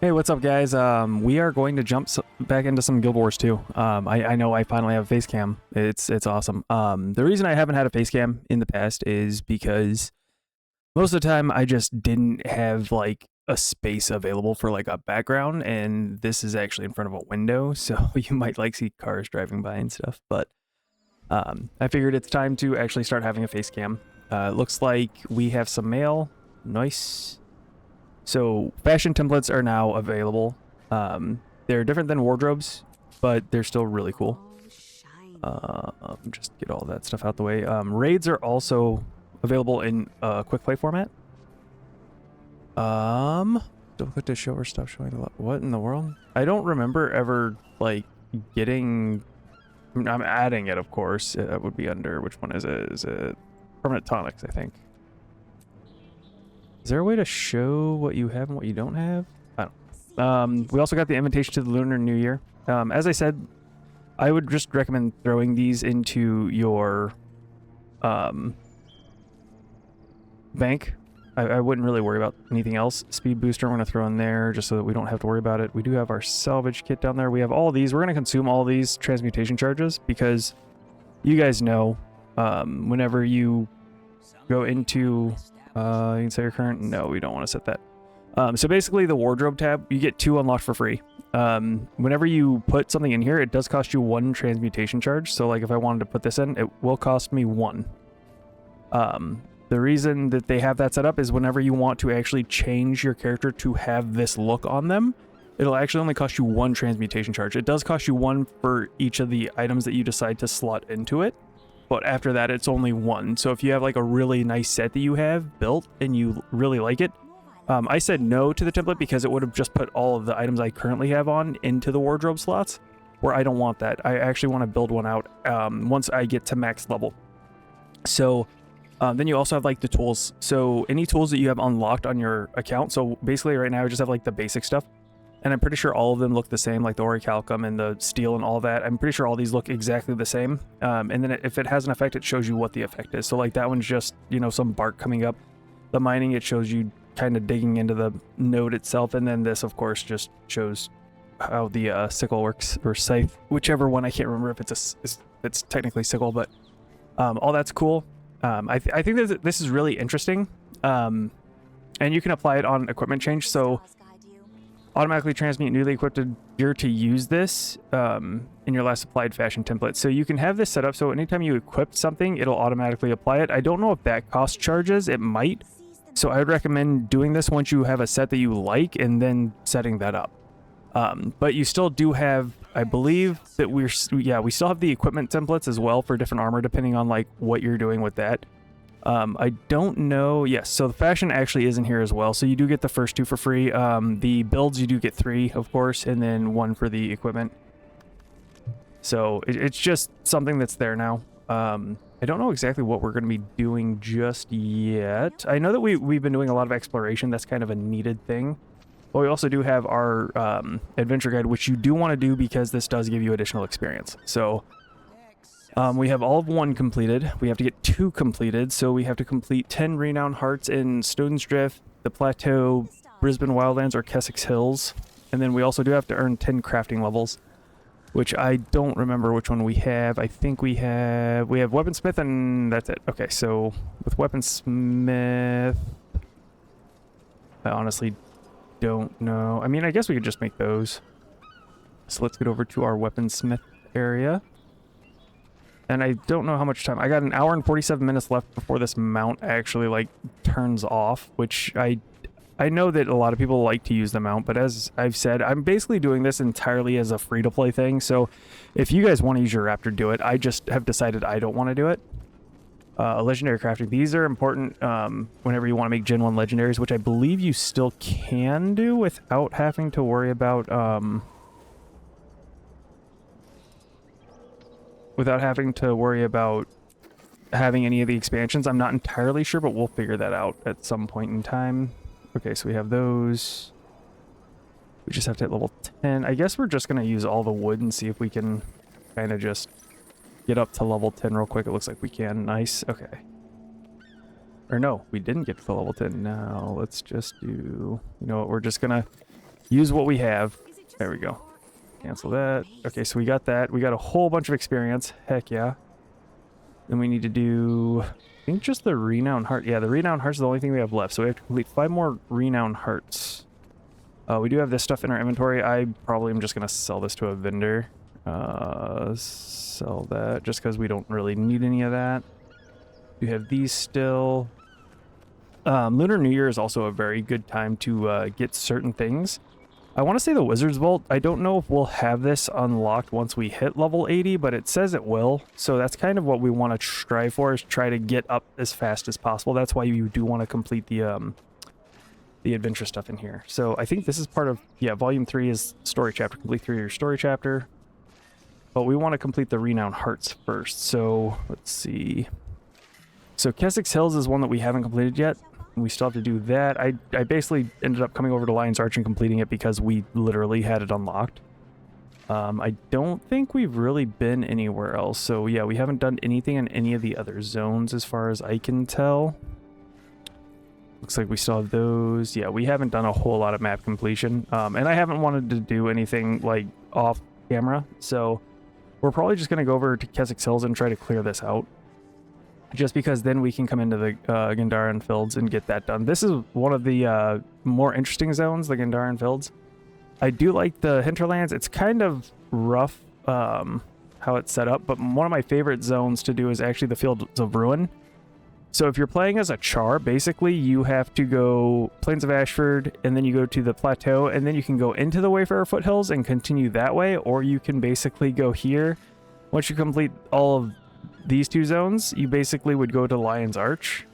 Hey, what's up, guys? We are going to jump back into some Guild Wars 2. I know I finally have a Facecam. It's awesome. The reason I haven't had a Facecam in the past is because most of the time I just didn't have like a space available for like a background, and this is actually in front of a window, so you might like see cars driving by and stuff. But I figured it's time to actually start having a Facecam. It looks like we have some mail. Nice. So fashion templates are now available. They're different than wardrobes, but they're still really cool. Just get all that stuff out the way. Raids are also available in quick play format. Don't click to show or stop showing a lot. What in the world? I don't remember ever like getting. I mean, I'm adding it, of course. It would be under which one is it? Is it permanent tonics? I think. Is there a way to show what you have and what you don't have? I don't. We also got the invitation to the Lunar New Year. As I said, I would just recommend throwing these into your bank. I wouldn't really worry about anything else. Speed booster I'm going to throw in there just so that we don't have to worry about it. We do have our salvage kit down there. We have all these. We're going to consume all these transmutation charges because you guys know whenever you go into... you can set your current. No, we don't want to set that. So basically the wardrobe tab, you get 2 unlocked for free. Whenever you put something in here, it does cost you 1 transmutation charge. So like if I wanted to put this in, it will cost me 1. The reason that they have that set up is whenever you want to actually change your character to have this look on them, it'll actually only cost you 1 transmutation charge. It does cost you 1 for each of the items that you decide to slot into it. But after that, it's only 1. So if you have like a really nice set that you have built and you really like it, I said no to the template because it would have just put all of the items I currently have on into the wardrobe slots, where I don't want that. I actually want to build one out once I get to max level. So then you also have like the tools. So any tools that you have unlocked on your account. So basically right now I just have like the basic stuff. And I'm pretty sure all of them look the same, like the orichalcum and the steel and all that. I'm pretty sure all these look exactly the same. And then if it has an effect, it shows you what the effect is. So like that one's just, you know, some bark coming up. The mining, it shows you kind of digging into the node itself. And then this, of course, just shows how the sickle works, or scythe, whichever one. I can't remember if it's technically sickle, but all that's cool. I think that this is really interesting. And you can apply it on equipment change. So automatically transmute newly equipped gear to use this in your last applied fashion template. So you can have this set up so anytime you equip something, it'll automatically apply it. I don't know if that costs charges. It might. So I would recommend doing this once you have a set that you like and then setting that up. But you still do have, I believe that we still have the equipment templates as well for different armor depending on like what you're doing with that. I don't know. Yes, so the fashion actually is in here as well. So you do get the first 2 for free. The builds, you do get 3, of course, and then 1 for the equipment. So it's just something that's there now. I don't know exactly what we're going to be doing just yet. I know that we've been doing a lot of exploration. That's kind of a needed thing. But we also do have our adventure guide, which you do want to do because this does give you additional experience. So... we have all of 1 completed. We have to get 2 completed, so we have to complete 10 renown hearts in Stone's Drift, the Plateau, Brisbane Wildlands, or Kessex Hills. And then we also do have to earn 10 crafting levels, which I don't remember which one we have. I think we have Weaponsmith, and that's it. Okay, so with Weaponsmith, I honestly don't know. I mean, I guess we could just make those. So let's get over to our Weaponsmith area. And I don't know how much time. I got an hour and 47 minutes left before this mount actually like turns off, which I know that a lot of people like to use the mount, but as I've said, I'm basically doing this entirely as a free-to-play thing. So if you guys want to use your raptor, do it. I just have decided I don't want to do it. Legendary crafting. These are important whenever you want to make Gen 1 legendaries, which I believe you still can do without having to worry about... without having to worry about having any of the expansions. I'm not entirely sure, but we'll figure that out at some point in time. Okay, so we have those. We just have to hit level 10. I guess we're just going to use all the wood and see if we can kind of just get up to level 10 real quick. It looks like we can. Nice. Okay. Or no, we didn't get to level 10. Now let's just do... You know what? We're just going to use what we have. There we go. Cancel that. Okay, so we got that. We got a whole bunch of experience. Heck yeah. Then we need to do, I think, just the Renown Heart. Yeah, the Renown Heart's the only thing we have left. So we have to complete 5 more Renown Hearts. We do have this stuff in our inventory. I probably am just going to sell this to a vendor. Sell that just because we don't really need any of that. We have these still. Lunar New Year is also a very good time to get certain things. I want to say the Wizard's Vault. I don't know if we'll have this unlocked once we hit level 80, but it says it will. So that's kind of what we want to strive for, is try to get up as fast as possible. That's why you do want to complete the adventure stuff in here. So I think this is part of, yeah, Volume 3 is story chapter. Complete 3 of your story chapter. But we want to complete the Renown Hearts first. So let's see. So Kessex Hills is one that we haven't completed yet. We still have to do that. I basically ended up coming over to Lion's Arch and completing it because we literally had it unlocked. I don't think we've really been anywhere else. So yeah, we haven't done anything in any of the other zones as far as I can tell. Looks like we still have those. Yeah, we haven't done a whole lot of map completion. And I haven't wanted to do anything like off camera. So we're probably just going to go over to Kessex Hills and try to clear this out. Just because then we can come into the Gandharan Fields and get that done. This is one of the more interesting zones, the Gandharan Fields. I do like the hinterlands. It's kind of rough how it's set up, but one of my favorite zones to do is actually the Fields of Ruin. So if you're playing as a Char, basically you have to go Plains of Ashford, and then you go to the plateau, and then you can go into the Wayfarer Foothills and continue that way, or you can basically go here. Once you complete all of these 2 zones, you basically would go to Lion's Arch.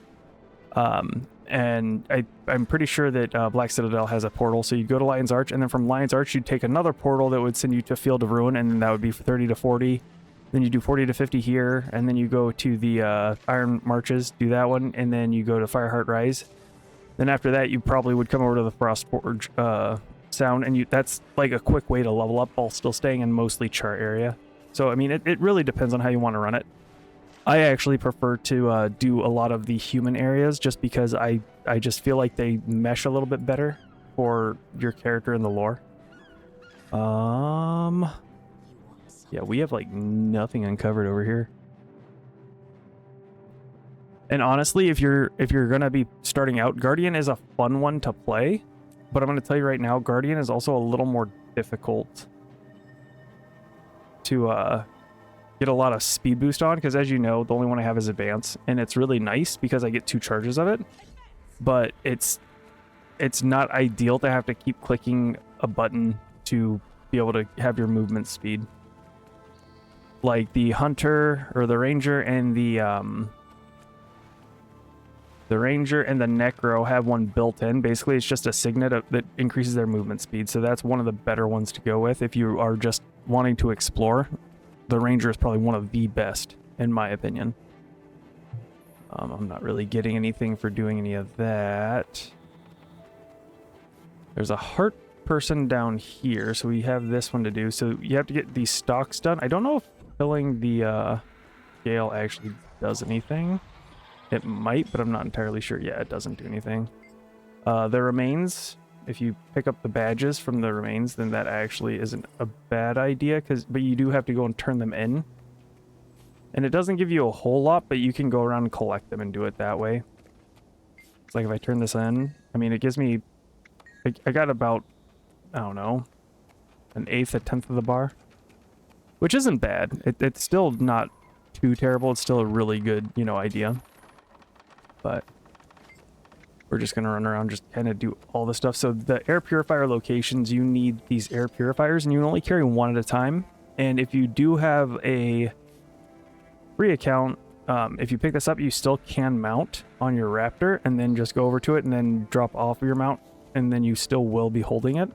And I'm pretty sure that Black Citadel has a portal, so you'd go to Lion's Arch, and then from Lion's Arch you'd take another portal that would send you to Field of Ruin, and that would be 30 to 40. Then you do 40 to 50 here, and then you go to the Iron Marches, do that one, and then you go to Fireheart Rise. Then after that, you probably would come over to the Frostforge Sound, and that's like a quick way to level up while still staying in mostly Char area. So, I mean, it really depends on how you want to run it. I actually prefer to do a lot of the human areas just because I just feel like they mesh a little bit better for your character in the lore. Yeah, we have like nothing uncovered over here. And honestly, if you're gonna be starting out, Guardian is a fun one to play, but I'm gonna tell you right now, Guardian is also a little more difficult to get a lot of speed boost on, because as you know, the only one I have is Advance, and it's really nice because I get 2 charges of it, but it's not ideal to have to keep clicking a button to be able to have your movement speed. Like the Hunter or the Ranger and the Necro have one built in. Basically, it's just a signet that increases their movement speed, so that's one of the better ones to go with if you are just wanting to explore. The Ranger is probably one of the best, in my opinion. I'm not really getting anything for doing any of that. There's a heart person down here, so we have this one to do. So you have to get these stocks done. I don't know if filling the scale actually does anything. It might, but I'm not entirely sure. Yeah, it doesn't do anything. The remains, if you pick up the badges from the remains, then that actually isn't a bad idea, but you do have to go and turn them in. And it doesn't give you a whole lot, but you can go around and collect them and do it that way. It's like if I turn this in, I mean, it gives me, I got about, I don't know, 1/8, 1/10 of the bar, which isn't bad. It's still not too terrible. It's still a really good, idea. But we're just going to run around, just kind of do all the stuff. So the air purifier locations, you need these air purifiers, and you can only carry one at a time. And if you do have a free account, if you pick this up, you still can mount on your Raptor and then just go over to it and then drop off of your mount, and then you still will be holding it.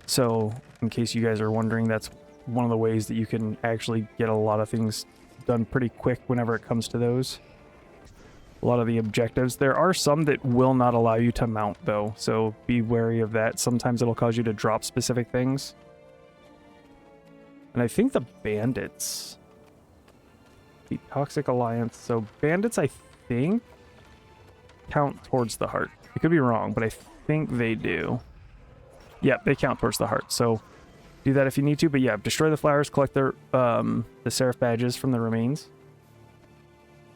So in case you guys are wondering, that's one of the ways that you can actually get a lot of things done pretty quick whenever it comes to those. A lot of the objectives. There are some that will not allow you to mount though, so be wary of that. Sometimes it'll cause you to drop specific things. And I think the bandits, the Toxic Alliance, so bandits I think count towards the heart. I could be wrong, but I think they do. Yeah, they count towards the heart. So do that if you need to. But yeah, destroy the flowers, collect the seraph badges from the remains.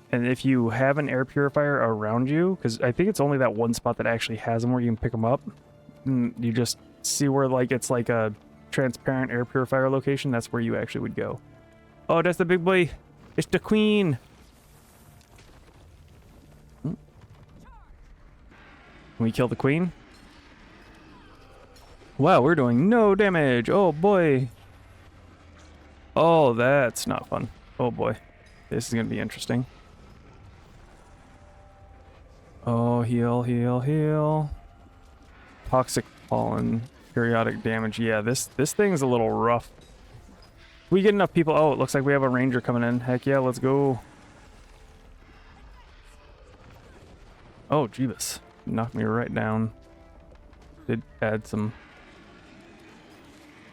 And if you have an air purifier around you, because I think it's only that one spot that actually has them where you can pick them up, and you just see where like it's like a transparent air purifier location, that's where you actually would go. Oh, that's the big boy. It's the queen. Can we kill the queen? Wow, we're doing no damage. Oh boy. Oh, that's not fun. Oh boy. This is gonna be interesting. Oh, heal, heal, heal. Toxic pollen, periodic damage. Yeah, this thing's a little rough. We get enough people. Oh, it looks like we have a ranger coming in. Heck yeah, let's go. Oh, Jeebus. Knocked me right down. Did add some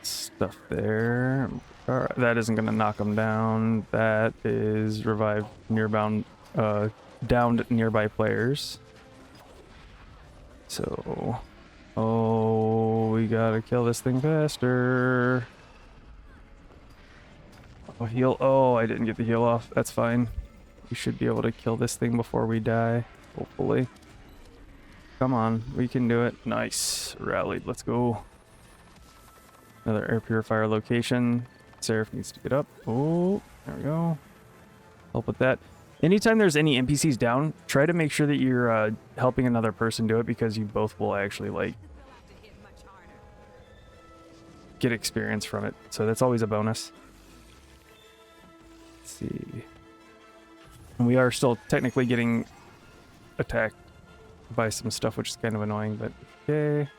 stuff there. Alright, that isn't gonna knock him down. That is revive downed nearby players. So, oh, we gotta kill this thing faster. Oh, heal. Oh, I didn't get the heal off. That's fine. We should be able to kill this thing before we die, hopefully. Come on, we can do it. Nice. Rallied. Let's go. Another air purifier location. Seraph needs to get up. Oh, there we go. Help with that. Anytime there's any NPCs down, try to make sure that you're helping another person do it, because you both will actually like get experience from it. So that's always a bonus. Let's see. And we are still technically getting attacked by some stuff, which is kind of annoying, but okay.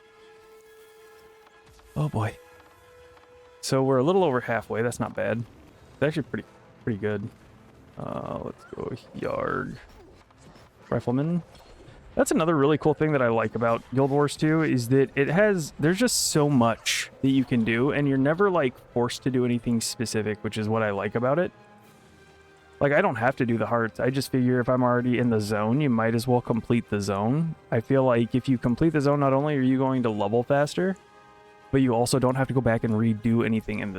Oh boy. So we're a little over halfway. That's not bad. It's actually pretty good. Let's go Yarg. Rifleman. That's another really cool thing that I like about Guild Wars 2 is that there's just so much that you can do, and you're never like forced to do anything specific, which is what I like about it. Like, I don't have to do the hearts. I just figure if I'm already in the zone, you might as well complete the zone. I feel like if you complete the zone, not only are you going to level faster, but you also don't have to go back and redo anything in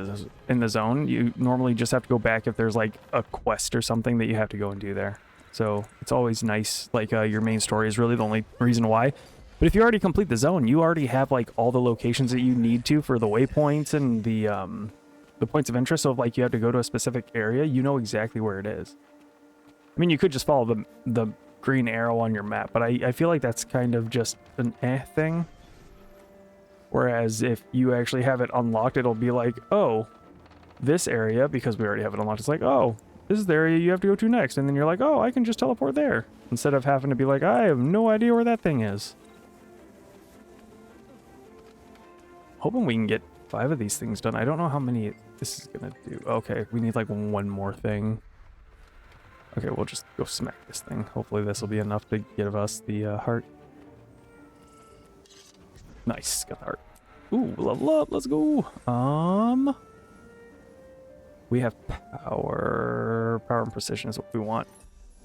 the zone. You normally just have to go back if there's like a quest or something that you have to go and do there. So it's always nice. Like your main story is really the only reason why. But if you already complete the zone, you already have like all the locations that you need to for the waypoints and the points of interest. So if like you have to go to a specific area, you know exactly where it is. I mean, you could just follow the green arrow on your map, but I feel like that's kind of just an thing. Whereas if you actually have it unlocked, it'll be like, oh, this area, because we already have it unlocked, it's like, oh, this is the area you have to go to next. And then you're like, oh, I can just teleport there. Instead of having to be like, I have no idea where that thing is. Hoping we can get 5 of these things done. I don't know how many this is going to do. Okay, we need like one more thing. Okay, we'll just go smack this thing. Hopefully this will be enough to give us the heart. Nice, got the heart. Ooh, level up, let's go. We have power and precision is what we want.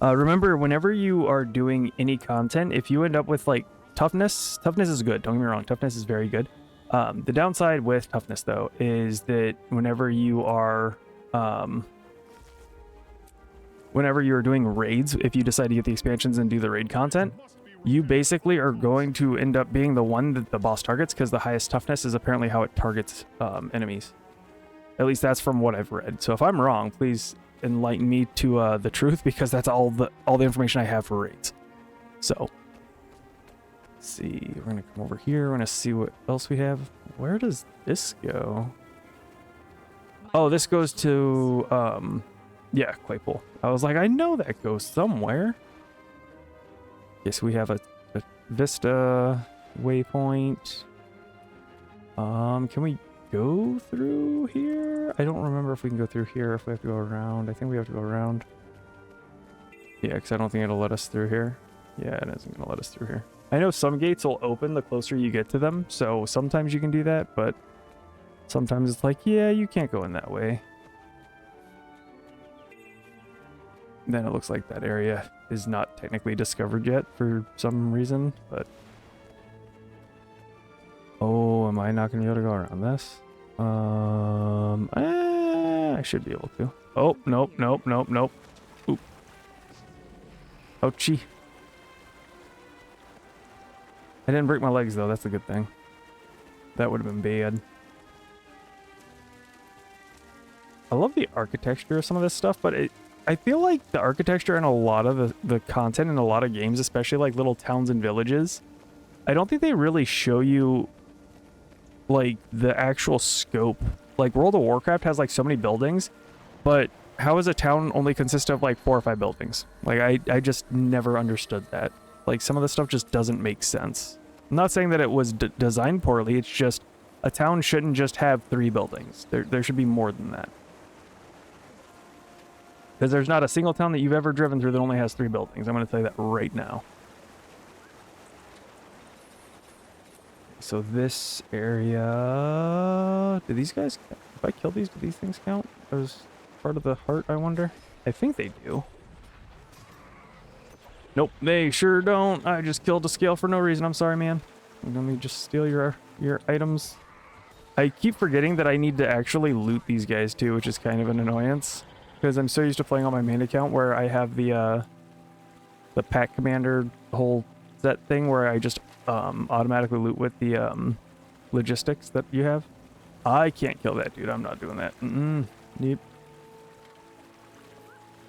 Remember, whenever you are doing any content, if you end up with like toughness is good, don't get me wrong, toughness is very good. The downside with toughness though is that whenever you are doing raids, if you decide to get the expansions and do the raid content, you basically are going to end up being the one that the boss targets, because the highest toughness is apparently how it targets enemies. At least that's from what I've read. So if I'm wrong, please enlighten me to the truth, because that's all the information I have for raids. So let's see, we're gonna come over here. We're gonna see what else we have. Where does this go? Oh, this goes to yeah, Claypool. I was like, I know that goes somewhere. Yes, we have a Vista waypoint. Can we go through here? I don't remember if we can go through here, if we have to go around. I think we have to go around. Yeah, because I don't think it'll let us through here. Yeah, it isn't going to let us through here. I know some gates will open the closer you get to them, so sometimes you can do that, but sometimes it's like, yeah, you can't go in that way. Then it looks like that area is not technically discovered yet for some reason, but... Oh, Oh, am I not going to be able to go around this? I should be able to. Oh, nope, nope, nope, nope. Oop. Ouchie. I didn't break my legs, though. That's a good thing. That would have been bad. I love the architecture of some of this stuff, but I feel like the architecture in a lot of the content in a lot of games, especially like little towns and villages, I don't think they really show you like the actual scope. Like World of Warcraft has like so many buildings, but how is a town only consist of like 4 or 5 buildings? Like I just never understood that. Like some of the stuff just doesn't make sense. I'm not saying that it was designed poorly, it's just a town shouldn't just have 3 buildings. There should be more than that. Because there's not a single town that you've ever driven through that only has 3 buildings. I'm going to tell you that right now. So this area... Do these guys... If I kill these, do these things count as part of the heart, I wonder? I think they do. Nope, they sure don't. I just killed a scale for no reason. I'm sorry, man. Let me just steal your items. I keep forgetting that I need to actually loot these guys too, which is kind of an annoyance. Because I'm so used to playing on my main account where I have the pack commander whole set thing where I just automatically loot with the logistics that you have. I can't kill that dude. I'm not doing that. Nope.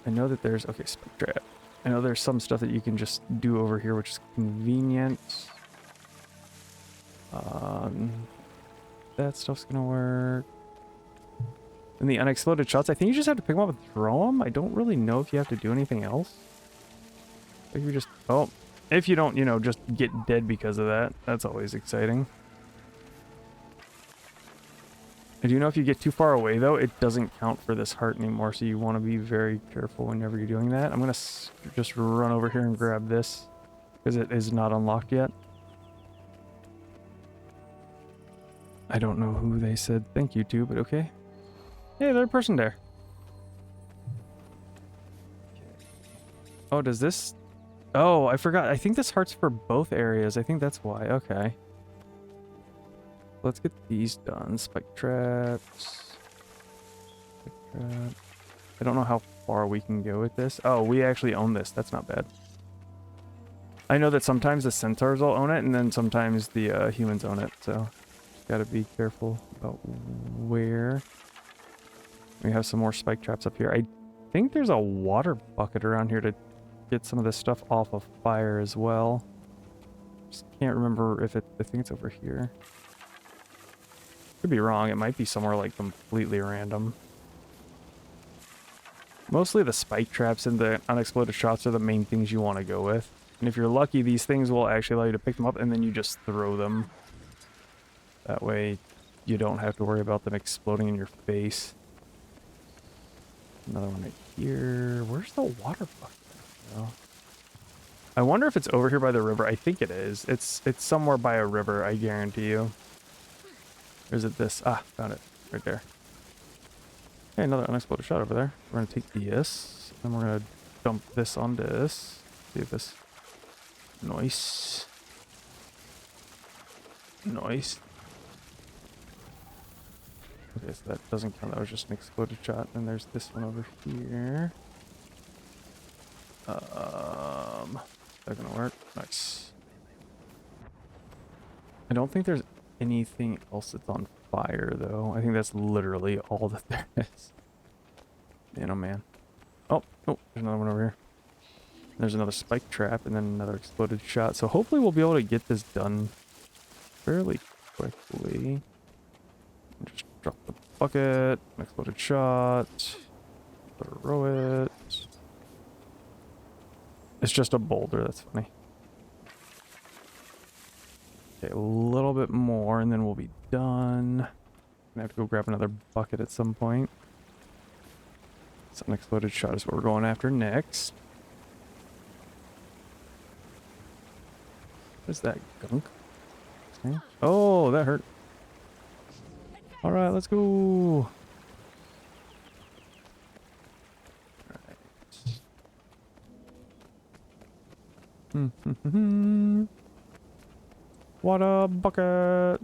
I know that there's... Okay, spike trap. I know there's some stuff that you can just do over here, which is convenient. That stuff's gonna work. And the unexploded shots, I think you just have to pick them up and throw them. I don't really know if you have to do anything else. If you just... Oh, if you don't, you know, just get dead because of that. That's always exciting. I do know if you get too far away, though, it doesn't count for this heart anymore, so you want to be very careful whenever you're doing that. I'm going to just run over here and grab this, because it is not unlocked yet. I don't know who they said thank you to, but okay. Hey, there's a person there. Oh, does this... Oh, I forgot. I think this heart's for both areas. I think that's why. Okay. Let's get these done. Spike traps. Spike trap. I don't know how far we can go with this. Oh, we actually own this. That's not bad. I know that sometimes the centaurs will own it, and then sometimes the humans own it, so just gotta be careful about where. We have some more spike traps up here. I think there's a water bucket around here to get some of this stuff off of fire as well. Just can't remember if it... I think it's over here. Could be wrong. It might be somewhere like completely random. Mostly the spike traps and the unexploded shots are the main things you want to go with. And if you're lucky, these things will actually allow you to pick them up and then you just throw them. That way you don't have to worry about them exploding in your face. Another one right here. Where's the water bucket? Oh. I wonder if it's over here by the river. I think it is. It's somewhere by a river, I guarantee you. Or is it this? Ah, found it. Right there. Okay, another unexploded shot over there. We're going to take this, and we're going to dump this on this. See if this... Nice. Nice. Okay, so that doesn't count. That was just an exploded shot. And there's this one over here. Is that gonna work? Nice. I don't think there's anything else that's on fire, though. I think that's literally all that there is. Man, oh man. Oh, there's another one over here. There's another spike trap and then another exploded shot. So hopefully we'll be able to get this done fairly quickly. Just drop the bucket, exploded shot, throw it. It's just a boulder, that's funny. Okay, a little bit more and then we'll be done. I have to go grab another bucket at some point. Some exploded shot is what we're going after next. What is that gunk? Oh, that hurt. Alright, let's go. Right. Water bucket.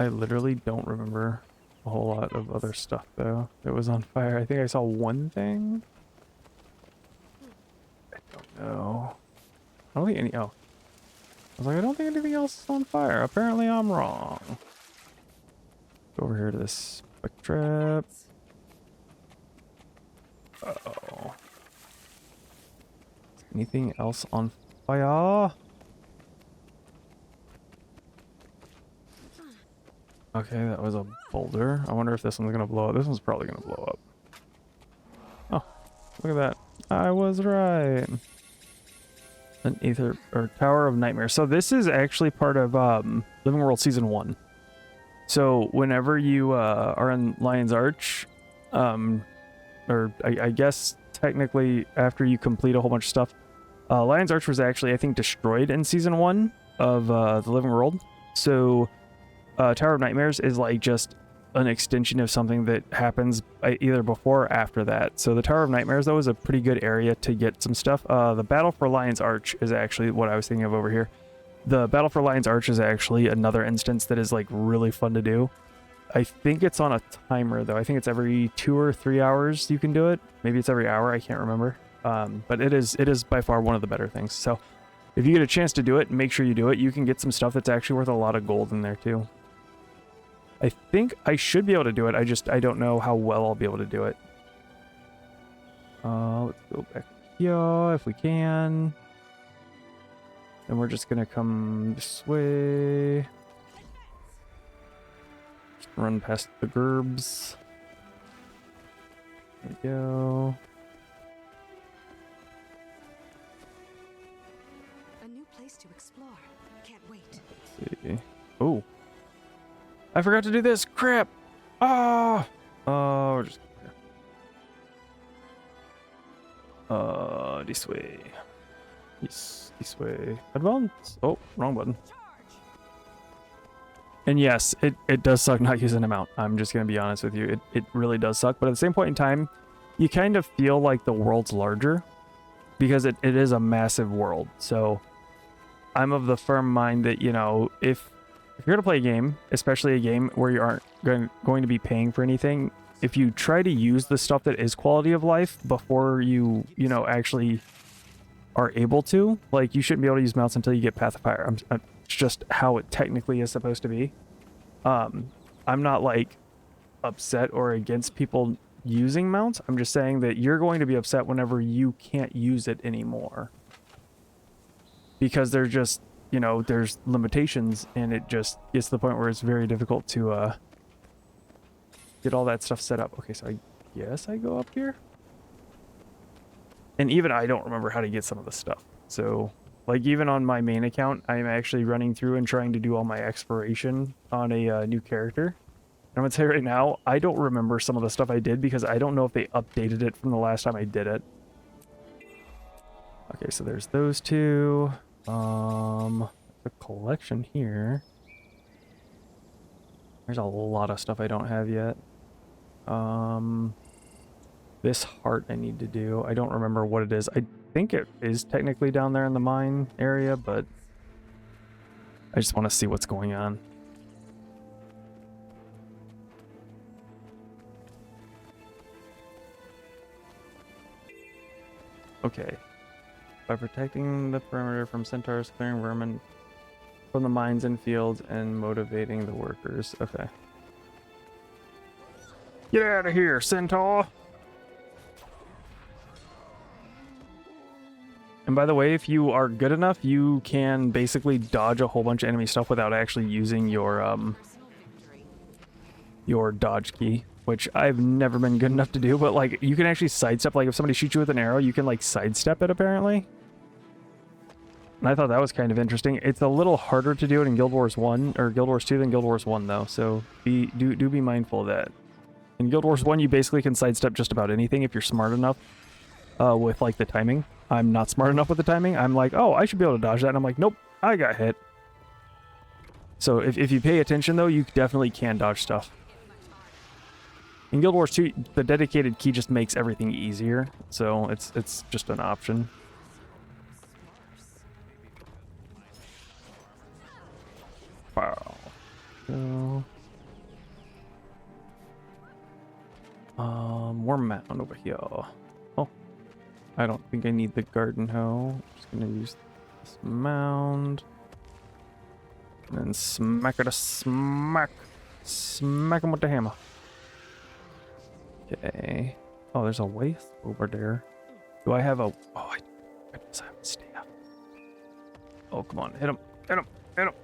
I literally don't remember a whole lot of other stuff though that was on fire. I think I saw one thing. I don't know. I don't think any. Oh, I was like, I don't think anything else is on fire. Apparently, I'm wrong. Go over here to this quick trap. Uh-oh. Anything else on fire? Okay, that was a boulder. I wonder if this one's gonna blow up. This one's probably gonna blow up. Oh, look at that. I was right. An Aether or Tower of Nightmares. So this is actually part of Living World Season 1. So whenever you are in Lion's Arch, or I guess technically after you complete a whole bunch of stuff, Lion's Arch was actually, I think, destroyed in Season 1 of the Living World. So Tower of Nightmares is like just an extension of something that happens either before or after that. So the Tower of Nightmares, though, is a pretty good area to get some stuff. The Battle for Lion's Arch is actually what I was thinking of over here. The Battle for Lion's Arch is actually another instance that is like really fun to do. I think it's on a timer though. I think it's every 2 or 3 hours you can do it. Maybe it's every hour. I can't remember. But it is by far one of the better things. So if you get a chance to do it, make sure you do it. You can get some stuff that's actually worth a lot of gold in there too. I think I should be able to do it. I don't know how well I'll be able to do it. Let's go back here if we can. And we're just gonna come this way. Just run past the gerbs. There we go. A new place to explore. Can't wait. Let's see. Oh. I forgot to do this. Crap. Ah. Oh, we're just this way. This way. Advance. Oh, wrong button. And yes, it does suck not using a mount. I'm just gonna be honest with you. It really does suck. But at the same point in time, you kind of feel like the world's larger because it is a massive world. So I'm of the firm mind that, you know, if you're gonna play a game, especially a game where you aren't going to be paying for anything, if you try to use the stuff that is quality of life before you know, actually are able to, like, you shouldn't be able to use mounts until you get Path of Fire. It's just how it technically is supposed to be. I'm not like upset or against people using mounts. I'm just saying that you're going to be upset whenever you can't use it anymore, because they're just, you know, there's limitations, and it just gets to the point where it's very difficult to get all that stuff set up. Okay, so I guess I go up here. And even I don't remember how to get some of the stuff. So, like, even on my main account, I'm actually running through and trying to do all my exploration on a new character. And I'm gonna tell you right now, I don't remember some of the stuff I did because I don't know if they updated it from the last time I did it. Okay, so there's those two. The collection here. There's a lot of stuff I don't have yet. This heart I need to do. I don't remember what it is. I think it is technically down there in the mine area, but I just want to see what's going on. Okay. By protecting the perimeter from centaurs, clearing vermin from the mines and fields, and motivating the workers. Okay. Get out of here, centaur! And by the way, if you are good enough, you can basically dodge a whole bunch of enemy stuff without actually using your dodge key, which I've never been good enough to do, but like you can actually sidestep. Like if somebody shoots you with an arrow, you can like sidestep it apparently. And I thought that was kind of interesting. It's a little harder to do it in Guild Wars 1 or Guild Wars 2 than Guild Wars 1 though, so do be mindful of that. In Guild Wars 1, you basically can sidestep just about anything if you're smart enough with like the timing. I'm not smart enough with the timing. I'm like, oh, I should be able to dodge that. And I'm like, nope, I got hit. So if you pay attention, though, you definitely can dodge stuff. In Guild Wars 2, the dedicated key just makes everything easier. So it's just an option. Wow. go. Worm mound over here. Oh, I don't think I need the garden hoe. I'm just gonna use this mound. And then smack it a smack. Smack him with the hammer. Okay. Oh, there's a waste over there. Do I have a... Oh, I just have a staff. Oh, come on. Hit him. Hit him. Hit him.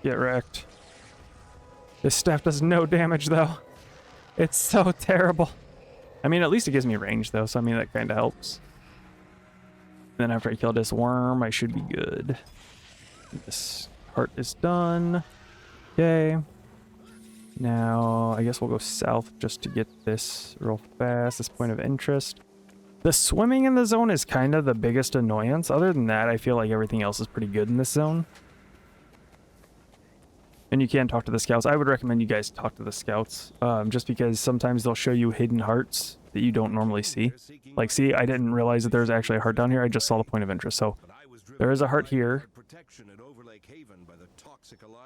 Get wrecked. This staff does no damage, though. It's so terrible. I mean, at least it gives me range, though, so I mean, that kind of helps. Then after I kill this worm, I should be good. This part is done. Okay. Now, I guess we'll go south just to get this real fast, this point of interest. The swimming in the zone is kind of the biggest annoyance. Other than that, I feel like everything else is pretty good in this zone. And you can talk to the scouts. I would recommend you guys talk to the scouts, just because sometimes they'll show you hidden hearts that you don't normally see. Like, see, I didn't realize that there's actually a heart down here. I just saw the point of interest. So there is a heart here.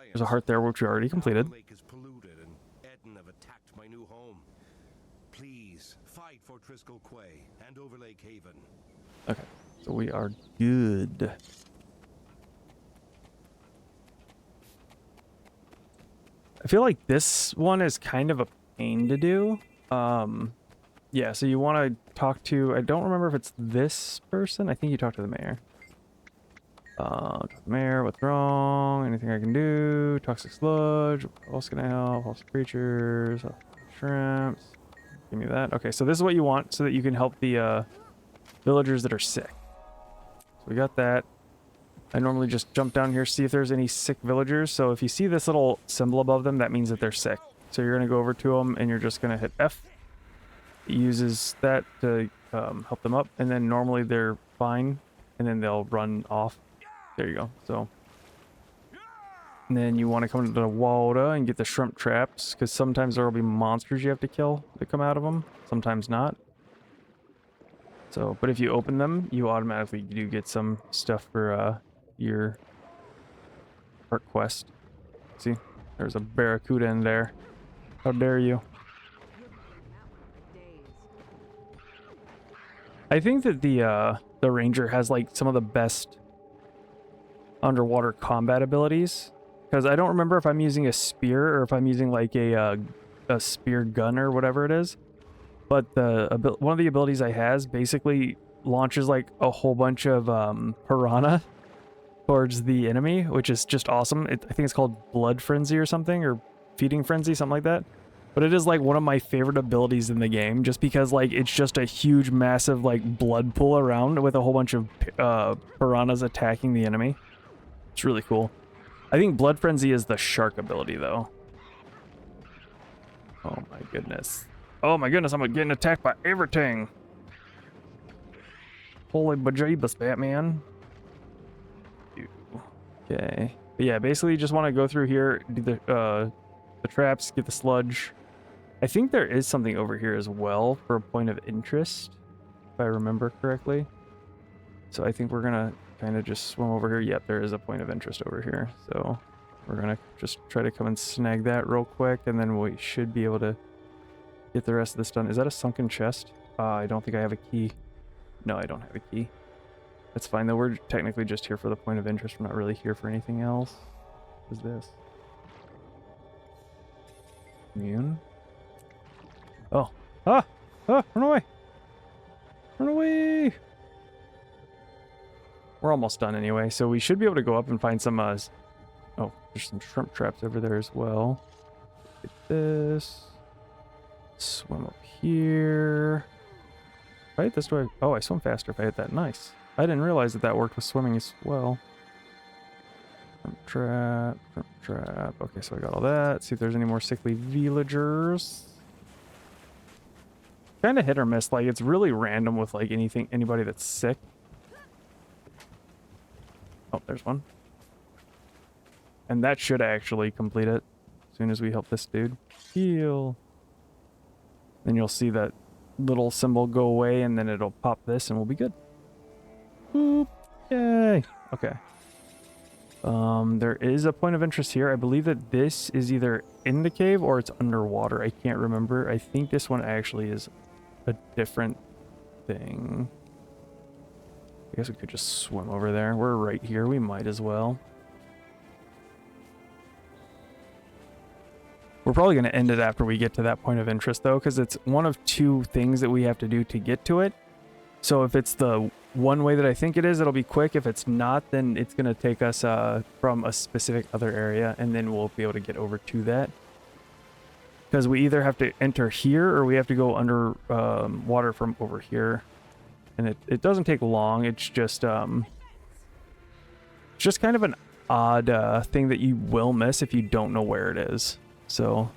There's a heart there, which we already completed. Okay, so we are good. I feel like this one is kind of a pain to do. Yeah, so you want to talk to, I don't remember if it's this person. I think you talk to the mayor. Talk to the mayor, what's wrong? Anything I can do? Toxic sludge, what else can I help? Hostile creatures, shrimps. Give me that. Okay, so this is what you want so that you can help the villagers that are sick. So we got that. I normally just jump down here, see if there's any sick villagers. So if you see this little symbol above them, that means that they're sick. So you're going to go over to them and you're just going to hit F. It uses that to help them up. And then normally they're fine. And then they'll run off. There you go. So. And then you want to come to the water and get the shrimp traps. Because sometimes there will be monsters you have to kill that come out of them. Sometimes not. So, but if you open them, you automatically do get some stuff for your part quest. See, there's a barracuda in there. How dare you? I think that the ranger has like some of the best underwater combat abilities, because I don't remember if I'm using a spear or if I'm using like a spear gun or whatever it is. But one of the abilities I has basically launches like a whole bunch of piranha towards the enemy, which is just awesome. I think it's called Blood Frenzy or something, or Feeding Frenzy, something like that. But it is like one of my favorite abilities in the game, just because like it's just a huge, massive like blood pool around with a whole bunch of piranhas attacking the enemy. It's really cool. I think Blood Frenzy is the shark ability though. Oh my goodness. Oh my goodness, I'm getting attacked by everything. Holy bejeebus, Batman. Okay. But yeah, basically you just want to go through here, do the traps, get the sludge. I think there is something over here as well for a point of interest, if I remember correctly. So I think we're gonna kind of just swim over here. Yep, there is a point of interest over here. So we're gonna just try to come and snag that real quick, and then we should be able to get the rest of this done. Is that a sunken chest? I don't think I have a key. No, I don't have a key. That's fine, though. We're technically just here for the point of interest. We're not really here for anything else. What is this? Immune? Oh. Ah! Ah! Run away! Run away! We're almost done anyway, so we should be able to go up and find some, oh, there's some shrimp traps over there as well. Get this. Swim up here. If I hit this, do I... Oh, I swim faster if I hit that. Nice. I didn't realize that that worked with swimming as well. Shrimp trap. Shrimp trap. Okay, so I got all that. See if there's any more sickly villagers. Kind of hit or miss. Like, it's really random with, like, anybody that's sick. Oh, there's one. And that should actually complete it. As soon as we help this dude. Heal. Then you'll see that little symbol go away, and then it'll pop this, and we'll be good. Boop. Yay. Okay. There is a point of interest here. I believe that this is either in the cave or it's underwater. I can't remember. I think this one actually is a different thing. I guess we could just swim over there. We're right here. We might as well. We're probably going to end it after we get to that point of interest, though, because it's one of two things that we have to do to get to it. So if it's the one way that I think it is, it'll be quick. If it's not, then it's going to take us from a specific other area, and then we'll be able to get over to that. Because we either have to enter here, or we have to go under water from over here. And it doesn't take long. It's just kind of an odd thing that you will miss if you don't know where it is. So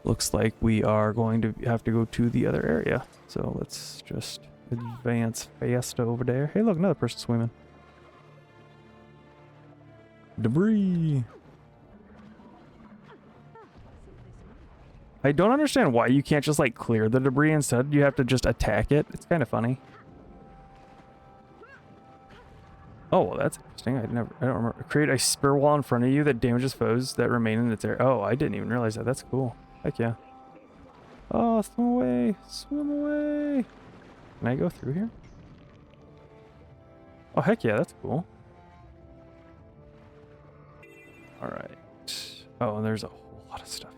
looks like we are going to have to go to the other area. So let's just advance fast over there. Hey, look, another person swimming. Debris. I don't understand why you can't just like clear the debris instead. You have to just attack it. It's kind of funny. Oh, well, that's interesting. I don't remember. Create a spear wall in front of you that damages foes that remain in its area. Oh, I didn't even realize that. That's cool. Heck yeah. Oh, swim away. Swim away. Can I go through here? Oh, heck yeah, that's cool. All right. Oh, and there's a whole lot of stuff.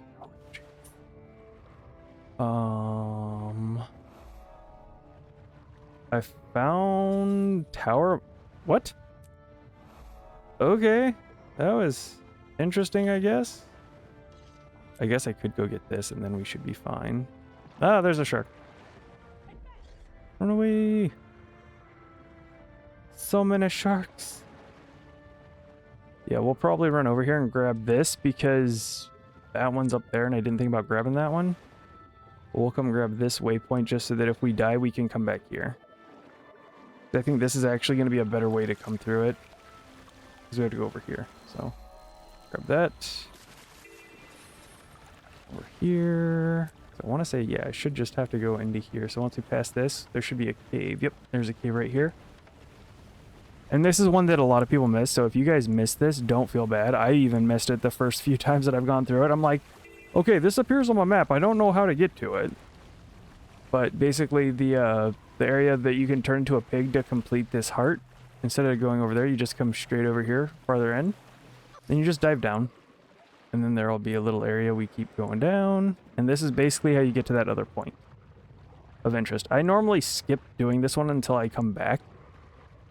I found tower. What? Okay, that was interesting, I guess. I guess I could go get this and then we should be fine. Ah, there's a shark. Run away. So many sharks. Yeah, we'll probably run over here and grab this because that one's up there and I didn't think about grabbing that one. We'll come grab this waypoint just so that if we die, we can come back here. I think this is actually going to be a better way to come through it. Because we have to go over here. So, grab that. Over here. So I want to say, yeah, I should just have to go into here. So once we pass this, there should be a cave. Yep, there's a cave right here. And this is one that a lot of people miss. So if you guys missed this, don't feel bad. I even missed it the first few times that I've gone through it. I'm like, okay, this appears on my map. I don't know how to get to it. But basically, the area that you can turn into a pig to complete this heart, instead of going over there, you just come straight over here, farther in. Then you just dive down. And then there'll be a little area we keep going down. And this is basically how you get to that other point of interest. I normally skip doing this one until I come back.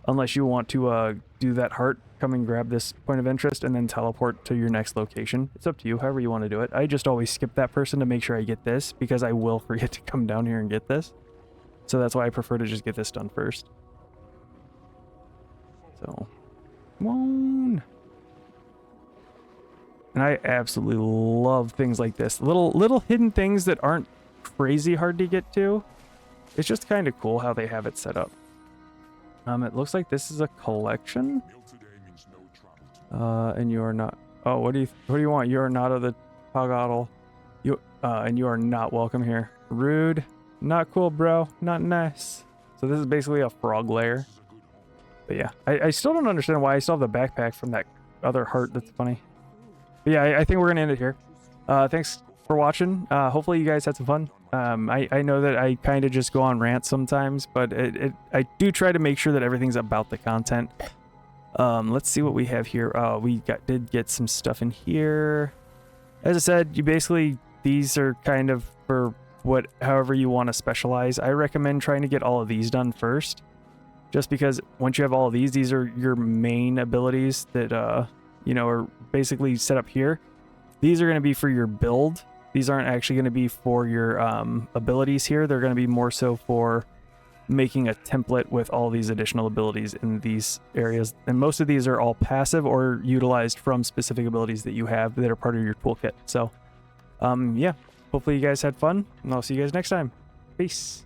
Unless you want to do that heart, come and grab this point of interest and then teleport to your next location. It's up to you, however you want to do it. I just always skip that person to make sure I get this because I will forget to come down here and get this. So that's why I prefer to just get this done first. So, come on. And I absolutely love things like this. Little hidden things that aren't crazy hard to get to. It's just kind of cool how they have it set up. It looks like this is a collection. And you are not. Oh, what do you want? You are not of the Pagadal. And you are not welcome here. Rude. Not cool, bro. Not nice. So this is basically a frog lair. But yeah, I still don't understand why I still have the backpack from that other heart. That's funny. But yeah, I think we're gonna end it here. Thanks for watching. Hopefully you guys had some fun. I know that I kind of just go on rants sometimes, but I do try to make sure that everything's about the content. Let's see what we have here. We did get some stuff in here. As I said, these are kind of for however you want to specialize. I recommend trying to get all of these done first, just because once you have all of these are your main abilities that are basically set up here. These are going to be for your build. These aren't actually going to be for your abilities here. They're going to be more so for making a template with all these additional abilities in these areas. And most of these are all passive or utilized from specific abilities that you have that are part of your toolkit. So, yeah, hopefully you guys had fun, and I'll see you guys next time. Peace.